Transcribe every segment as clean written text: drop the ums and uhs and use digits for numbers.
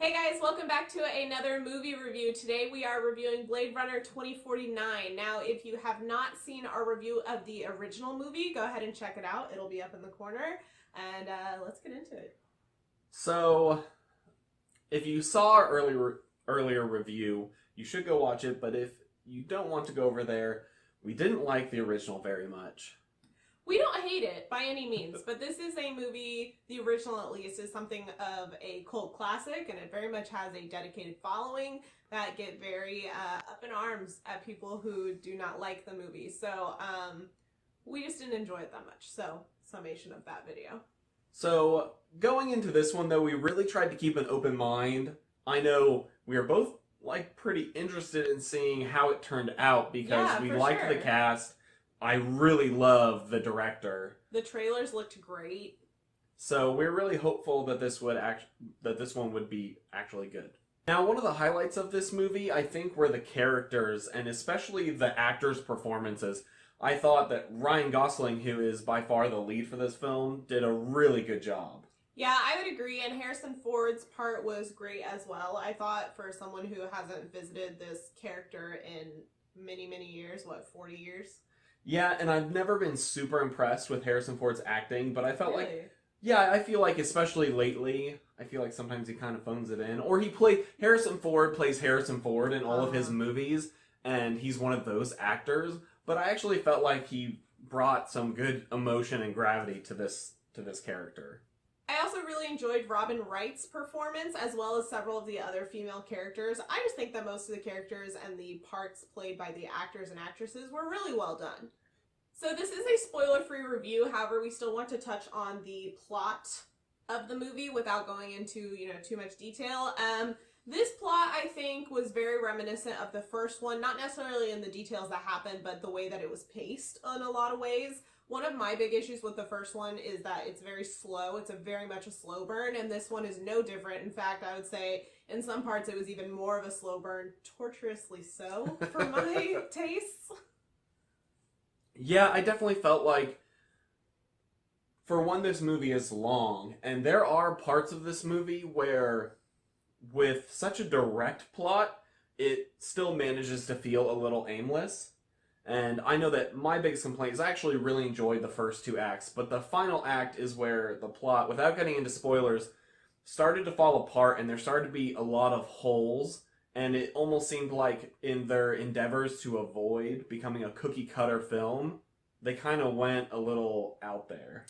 Hey guys, welcome back to another movie review. Today we are reviewing Blade Runner 2049. Now, if you have not seen our review of the original movie, go ahead and check it out. It'll be up in the corner. And let's get into it. So, if you saw our earlier review, you should go watch it. But if you don't want to go over there, we didn't like the original very much. We don't hate it by any means, but this is a movie, the original at least, is something of a cult classic, and it very much has a dedicated following that get very up in arms at people who do not like the movie. So we just didn't enjoy it that much. So, summation of that video. So, going into this one, though, we really tried to keep an open mind. I know we are both pretty interested in seeing how it turned out because we liked the cast. I really love the director. The trailers looked great. So we're really hopeful that this one would be actually good. Now, one of the highlights of this movie, I think, were the characters, and especially the actors' performances. I thought that Ryan Gosling, who is by far the lead for this film, did a really good job. Yeah, I would agree, and Harrison Ford's part was great as well. I thought for someone who hasn't visited this character in many, many years, 40 years? Yeah, and I've never been super impressed with Harrison Ford's acting, but I felt really? I feel like especially lately, I feel like sometimes he kind of phones it in. Or Harrison Ford plays Harrison Ford in all of his movies, and he's one of those actors, but I actually felt like he brought some good emotion and gravity to this character. I also really enjoyed Robin Wright's performance, as well as several of the other female characters. I just think that most of the characters and the parts played by the actors and actresses were really well done. So this is a spoiler-free review, however, we still want to touch on the plot of the movie without going into, too much detail. This plot, I think, was very reminiscent of the first one, not necessarily in the details that happened, but the way that it was paced in a lot of ways. One of my big issues with the first one is that it's very slow. It's very much a slow burn, and this one is no different. In fact, I would say in some parts it was even more of a slow burn, torturously so, for my tastes. Yeah, I definitely felt like, for one, this movie is long, and there are parts of this movie where, with such a direct plot, it still manages to feel a little aimless. And I know that my biggest complaint is I actually really enjoyed the first two acts, but the final act is where the plot, without getting into spoilers, started to fall apart, and there started to be a lot of holes, and it almost seemed like in their endeavors to avoid becoming a cookie-cutter film, they kind of went a little out there.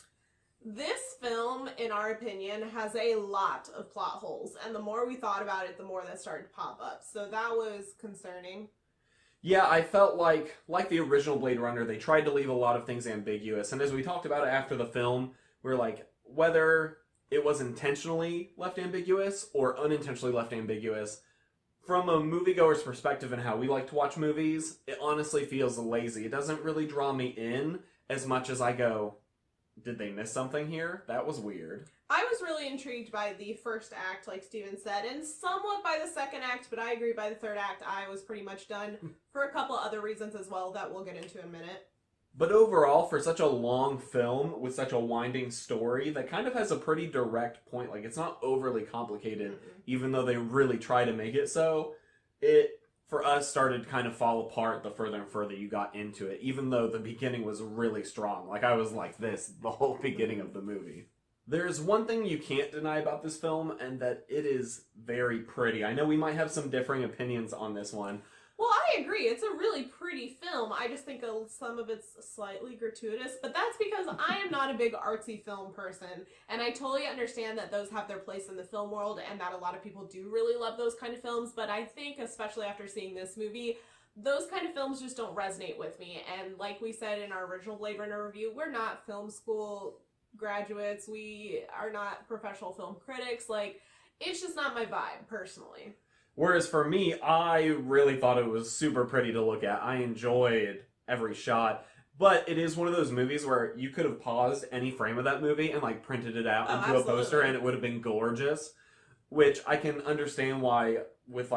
This film, in our opinion, has a lot of plot holes, and the more we thought about it, the more that started to pop up. So that was concerning. Yeah, I felt like the original Blade Runner, they tried to leave a lot of things ambiguous. And as we talked about it after the film, we were like, whether it was intentionally left ambiguous or unintentionally left ambiguous, from a moviegoer's perspective and how we like to watch movies, it honestly feels lazy. It doesn't really draw me in as much as I go, did they miss something here? That was weird. I was really intrigued by the first act, like Steven said, and somewhat by the second act, but I agree by the third act I was pretty much done for a couple other reasons as well that we'll get into in a minute. But overall, for such a long film with such a winding story that kind of has a pretty direct point, like it's not overly complicated, even though they really try to make it so, it, for us, started to kind of fall apart the further and further you got into it, even though the beginning was really strong. Like, I was like this the whole beginning of the movie. There's one thing you can't deny about this film, and that it is very pretty. I know we might have some differing opinions on this one. Well, I agree. It's a really pretty film. I just think some of it's slightly gratuitous, but that's because I am not a big artsy film person, and I totally understand that those have their place in the film world and that a lot of people do really love those kind of films, but I think, especially after seeing this movie, those kind of films just don't resonate with me. And like we said in our original Blade Runner review, we're not film school graduates. We are not professional film critics. Like, it's just not my vibe, personally. Whereas for me, I really thought it was super pretty to look at. I enjoyed every shot. But it is one of those movies where you could have paused any frame of that movie and printed it out into a poster, and it would have been gorgeous. Which I can understand why, with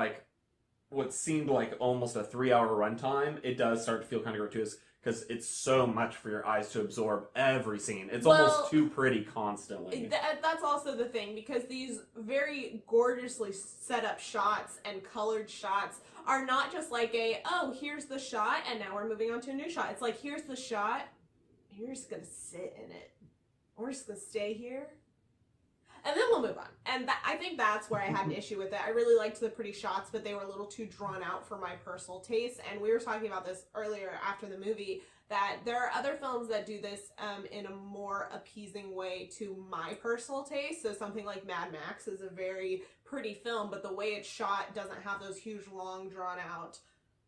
what seemed like almost a 3-hour runtime, it does start to feel kind of gratuitous. because it's so much for your eyes to absorb every scene. It's Well, almost too pretty constantly. That's also the thing, because these very gorgeously set up shots and colored shots are not just like oh, here's the shot and now we're moving on to a new shot. It's like, here's the shot, and you're just gonna sit in it. We're just gonna stay here, and then we'll move on. And I think that's where I had an issue with it. I really liked the pretty shots, but they were a little too drawn out for my personal taste. And we were talking about this earlier after the movie, that there are other films that do this in a more appeasing way to my personal taste. So something like Mad Max is a very pretty film, but the way it's shot doesn't have those huge, long, drawn out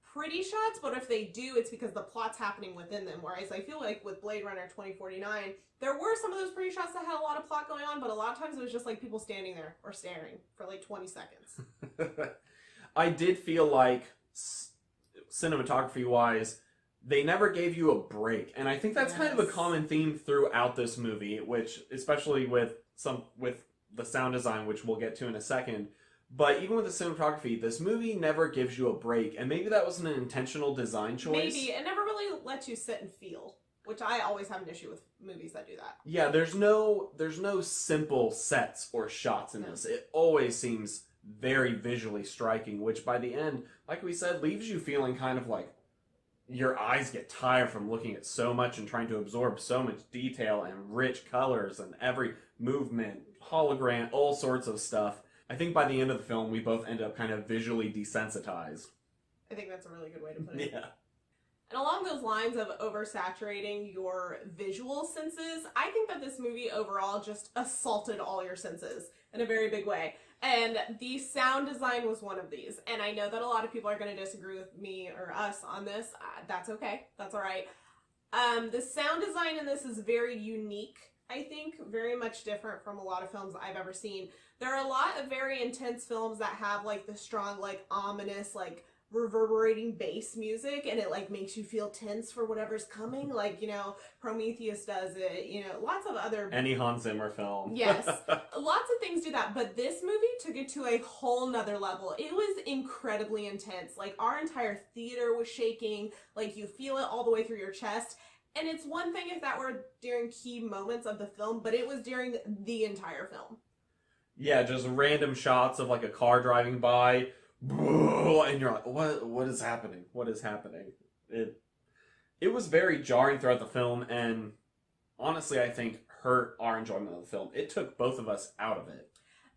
pretty shots. But if they do, it's because the plot's happening within them. Whereas I feel like with Blade Runner 2049, there were some of those pretty shots that had a lot of plot going on, but a lot of times it was just like people standing there or staring for like 20 seconds. I did feel like, cinematography-wise, they never gave you a break. And I think that's kind of a common theme throughout this movie, which, especially with the sound design, which we'll get to in a second. But even with the cinematography, this movie never gives you a break. And maybe that was an intentional design choice. Maybe. It never really lets you sit and feel, which I always have an issue with movies that do that. Yeah, there's no simple sets or shots in this. It always seems very visually striking, which by the end, like we said, leaves you feeling kind of like your eyes get tired from looking at so much and trying to absorb so much detail and rich colors and every movement, hologram, all sorts of stuff. I think by the end of the film, we both end up kind of visually desensitized. I think that's a really good way to put it. Yeah. And along those lines of oversaturating your visual senses, I think that this movie overall just assaulted all your senses in a very big way. And the sound design was one of these. And I know that a lot of people are going to disagree with me or us on this. That's okay. That's all right. The sound design in this is very unique, I think. Very much different from a lot of films I've ever seen. There are a lot of very intense films that have like the strong, like ominous, like reverberating bass music, and it like makes you feel tense for whatever's coming, like, you know, Prometheus does it, you know, lots of other Any Hans Zimmer film. Yes, lots of things do that, but this movie took it to a whole nother level. It was incredibly intense. Like, our entire theater was shaking, like you feel it all the way through your chest. And it's one thing if that were during key moments of the film, but it was during the entire film. Yeah, just random shots of like a car driving by, and you're like, what is happening? What is happening? It was very jarring throughout the film, and honestly, I think hurt our enjoyment of the film. It took both of us out of it.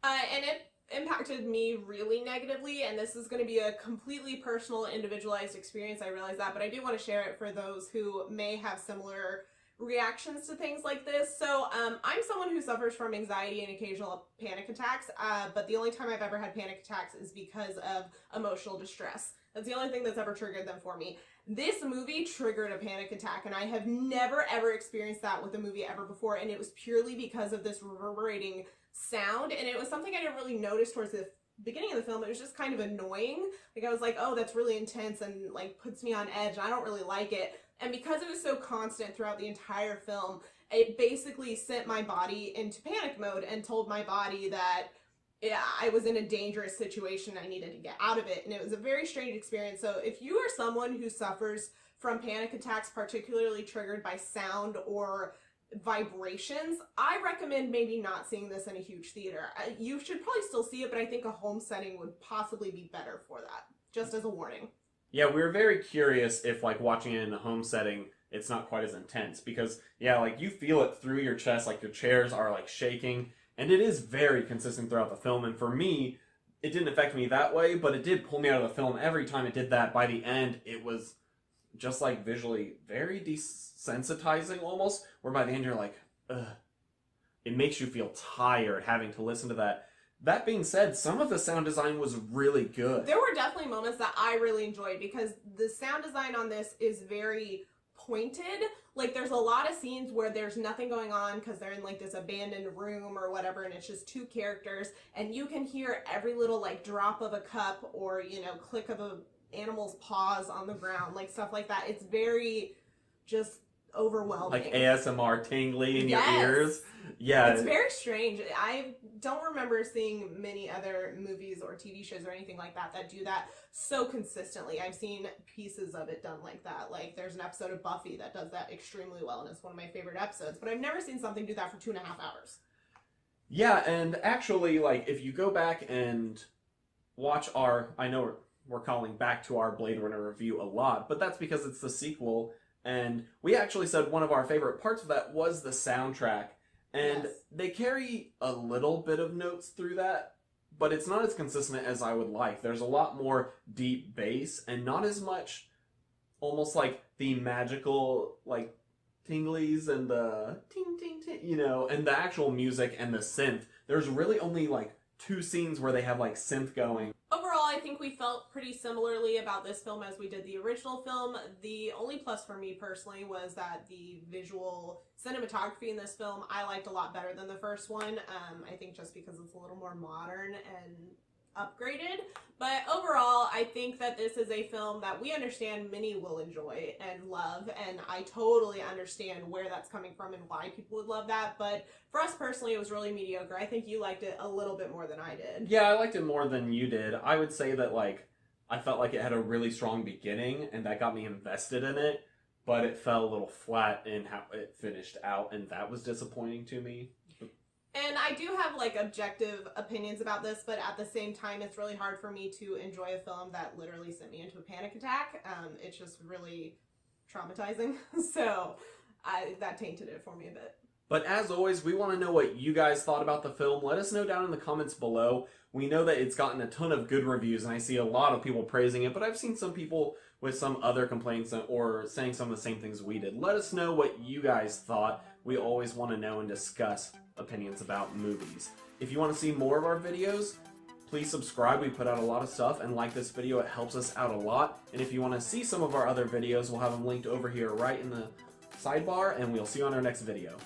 And it impacted me really negatively, and this is going to be a completely personal, individualized experience, I realize that, but I do want to share it for those who may have similar reactions to things like this. So I'm someone who suffers from anxiety and occasional panic attacks, but the only time I've ever had panic attacks is because of emotional distress. That's the only thing that's ever triggered them for me. This movie triggered a panic attack, and I have never ever experienced that with a movie ever before, and it was purely because of this reverberating sound, and it was something I didn't really notice towards the beginning of the film. It was just kind of annoying. Like, I was like, oh, that's really intense and like puts me on edge, and I don't really like it. And because it was so constant throughout the entire film, it basically sent my body into panic mode and told my body that I was in a dangerous situation. I needed to get out of it. And it was a very strange experience. So if you are someone who suffers from panic attacks, particularly triggered by sound or vibrations, I recommend maybe not seeing this in a huge theater. You should probably still see it, but I think a home setting would possibly be better for that, just as a warning. Yeah, we were very curious if, like, watching it in a home setting, it's not quite as intense. Because, yeah, like, you feel it through your chest, like, your chairs are, like, shaking. And it is very consistent throughout the film. And for me, it didn't affect me that way, but it did pull me out of the film. Every time it did that, by the end, it was just, like, visually very desensitizing, almost. Where by the end, you're like, ugh. It makes you feel tired having to listen to that. That being said, some of the sound design was really good. There were definitely moments that I really enjoyed because the sound design on this is very pointed. Like, there's a lot of scenes where there's nothing going on because they're in like this abandoned room or whatever, and it's just two characters, and you can hear every little like drop of a cup or, you know, click of a animal's paws on the ground, like stuff like that. It's very just overwhelming. Like ASMR tingly in your Yes. ears. Yeah. It's very strange. I don't remember seeing many other movies or TV shows or anything like that that do that so consistently. I've seen pieces of it done like that. Like there's an episode of Buffy that does that extremely well, and it's one of my favorite episodes. But I've never seen something do that for 2.5 hours. Yeah, and actually, like, if you go back and watch I know we're calling back to our Blade Runner review a lot, but that's because it's the sequel, and we actually said one of our favorite parts of that was the soundtrack. And Yes. they carry a little bit of notes through that, but it's not as consistent as I would like. There's a lot more deep bass and not as much almost like the magical, like, tinglies and the ting ting ting, you know, and the actual music and the synth. There's really only like 2 scenes where they have like synth going. Overall, I think we felt pretty similarly about this film as we did the original film. The only plus for me personally was that the visual cinematography in this film I liked a lot better than the first one. I think just because it's a little more modern and upgraded. But overall, I think that this is a film that we understand many will enjoy and love, and I totally understand where that's coming from and why people would love that. But for us personally, it was really mediocre. I think you liked it a little bit more than I did. Yeah, I liked it more than you did. I would say that, like, I felt like it had a really strong beginning, and that got me invested in it, but it fell a little flat in how it finished out, and that was disappointing to me. And I do have like objective opinions about this, but at the same time, it's really hard for me to enjoy a film that literally sent me into a panic attack. It's just really traumatizing. So that tainted it for me a bit. But as always, we want to know what you guys thought about the film. Let us know down in the comments below. We know that it's gotten a ton of good reviews, and I see a lot of people praising it, but I've seen some people with some other complaints or saying some of the same things we did. Let us know what you guys thought. We always want to know and discuss opinions about movies. If you want to see more of our videos, please subscribe. We put out a lot of stuff, and like this video. It helps us out a lot. And if you want to see some of our other videos, we'll have them linked over here right in the sidebar, and we'll see you on our next video.